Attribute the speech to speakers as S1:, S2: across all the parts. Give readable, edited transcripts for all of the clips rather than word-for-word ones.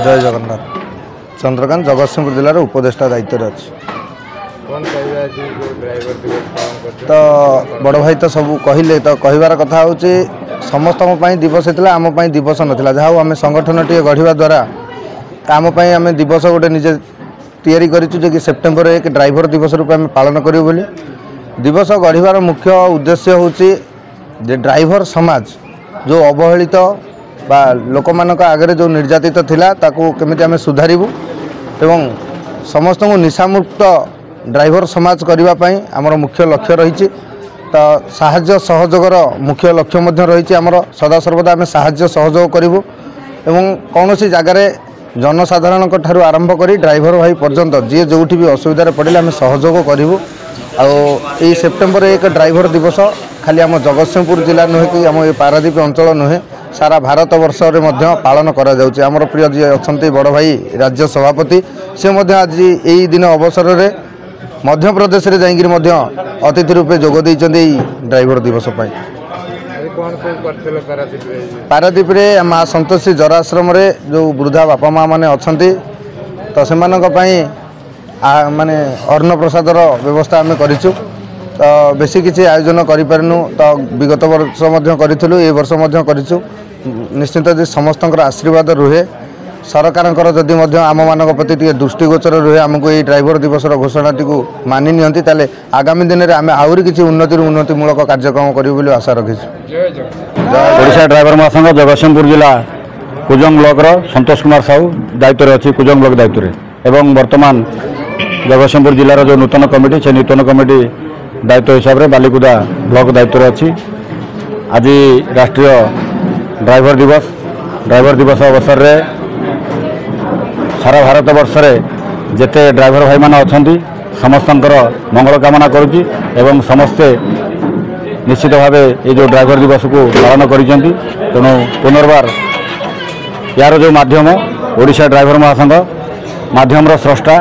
S1: जय जगन्नाथ। चंद्रकांत जगतसिंहपुर जिलार उपदेष्टा दायित्व अच्छी। तो बड़ भाई तो सब कहले तो कहबार कथा हूँ समस्त दिवस होता आम दिवस नाला जहाँ आम संगठन टे गढ़ा द्वारा आम आम दिवस गोटे निजे तैयारी करूँ कि सेप्टेम्बर 1 ड्राइवर दिवस रूप आम पालन करूँ बोली। दिवस गढ़ार मुख्य उद्देश्य हूँ ड्राइवर समाज जो अवहेलित बा लोक मान आगे जो निर्यातित थिला ताकू केमिति आमे सुधारिबु एवं समस्त को निशामुक्त ड्राइवर समाज करने पई आमर मुख्य लक्ष्य रही। तो साहाय्य सहयोगर मुख्य लक्ष्य मध्य रही आमर सदा सर्वदा आमे साहाय्य सहयोग करूँ एवं कौन सी जगार जनसाधारण ठारू आरंभ करी ड्राइवर भाई पर्यंत जी जो भी असुविधा पड़े आम सहयोग करूँ। आई सेप्टेम्बर 1 ड्राइवर दिवस खाली आम जगतसिंहपुर जिला नुहे कि आम ये पारादीप अंचल नुहे सारा भारत वर्ष में पालन करा जाउछि। आमर प्रिय जी अच्छा बड़ भाई राज्य सभापति से आज यही दिन अवसर में मध्य प्रदेश रे जाइए अतिथि रूपे जोग देइछन्ति ड्राइवर दिवस पारादीप रे माँ संतोषी जराश्रम रे जो वृद्धा बापा माँ मैंने अच्छा तो से माने अन्न प्रसादर व्यवस्था आम करूँ। तो बेसी किसी आयोजन करूँ तो विगत वर्ष करूँ ये वर्ष करूँ। निश्चित जी समस्त आशीर्वाद रुहे सरकार जदि आम मान प्रति दृष्टिगोचर रुहे आमको ये ड्राइवर दिवस घोषणा टी मानि नियंती ताले आगामी दिन में आम आहरी किसी उन्नतिमूलक कार्यक्रम करूँ आशा रखी।
S2: ओडिशा ड्राइवर महासंघ जगतसिंहपुर जिला कुजंग ब्लॉक संतोष कुमार साहू दायित्व अच्छी कुजंग ब्लॉक दायित्व एवं वर्तमान जगतसिंहपुर जिलार जो नूतन कमिटी से नूतन कमिटी दायित्व हिसाब से बालिकुदा ब्लॉक दायित्व अच्छी। आज राष्ट्रीय ड्राइवर दिवस अवसर रे सारा भारत वर्ष में जेते ड्राइवर भाई मान अच्छा समस्त मंगल कामना करुच्ची एवं समस्ते निश्चित भाव ये जो ड्राइवर दिवस को पालन करें। तेणु पुनर्बार यार जो माध्यम ओडिशा ड्राइवर महासंघ माध्यम स्रष्टा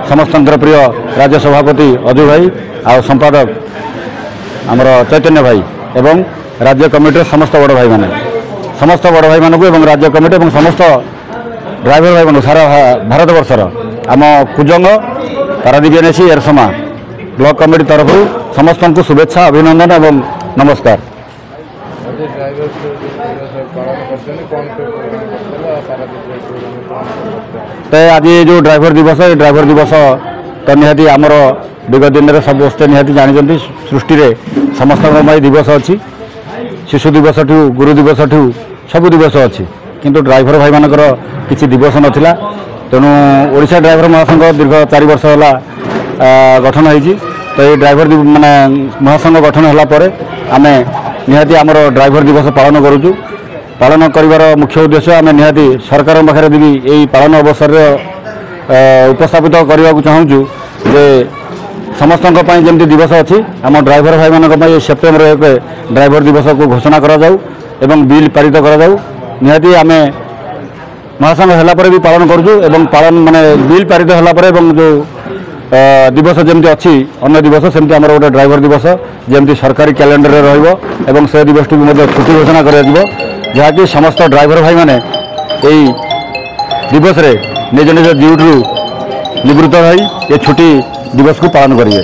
S2: समस्त प्रिय राज्य सभापति अजू भाई आ संपादक आमर चैतन्य भाई एवं राज्य कमिटी समस्त बड़ भाई माने समस्त बड़ भाई मानक एवं राज्य कमिटी एवं समस्त ड्राइवर भाई मान सारा भारत वर्षर आम Kujang Paradip NAC Erasama block committee तरफ समस्त को शुभेच्छा अभिनंदन एवं नमस्कार। तो आज जो ड्राइवर दिवस तो निहाती आमर विगत दिन में समस्ते निहाती जानते सृष्टि समस्त दिवस अच्छी शिशु दिवस ठू गुरु दिवस ठू सब दिवस अच्छी किंतु ड्राइवर भाई मानकर किसी दिवस नाला। तेणु ओडिशा ड्राइवर महासंघ दीर्घ 4 वर्ष है गठन होती। तो ये ड्राइवर माने महासंघ गठन होगापर आम निहाती आमर ड्राइवर दिवस पालन करुँ। पालन कर मुख्य उद्देश्य आम निहाती सरकार पाखे भी यही पालन अवसर उपस्थापित करने को चाहूँ जे समस्त जमी दिवस अच्छी आम ड्राइवर भाई मान सेप्टेम्बर 1 ड्राइवर दिवस को घोषणा करा जाऊ एवं बिल पारित करा जाऊ। निहाती आम महासंघ होगापर भी पालन करूँ पालन माने बिल पारित होगापर जो दिवस जमी अच्छी अन्य दिवस सेमती आमर गोटे ड्राइवर दिवस जमी सरकारी कैलेंडर में रही से दिवस टी छुट्टी घोषणा कर जहाँकि समस्त ड्राइवर भाई माने यही दिवस रे निज निज ड्यूटी निवृत्त रही ये छुट्टी दिवस को पालन करेंगे।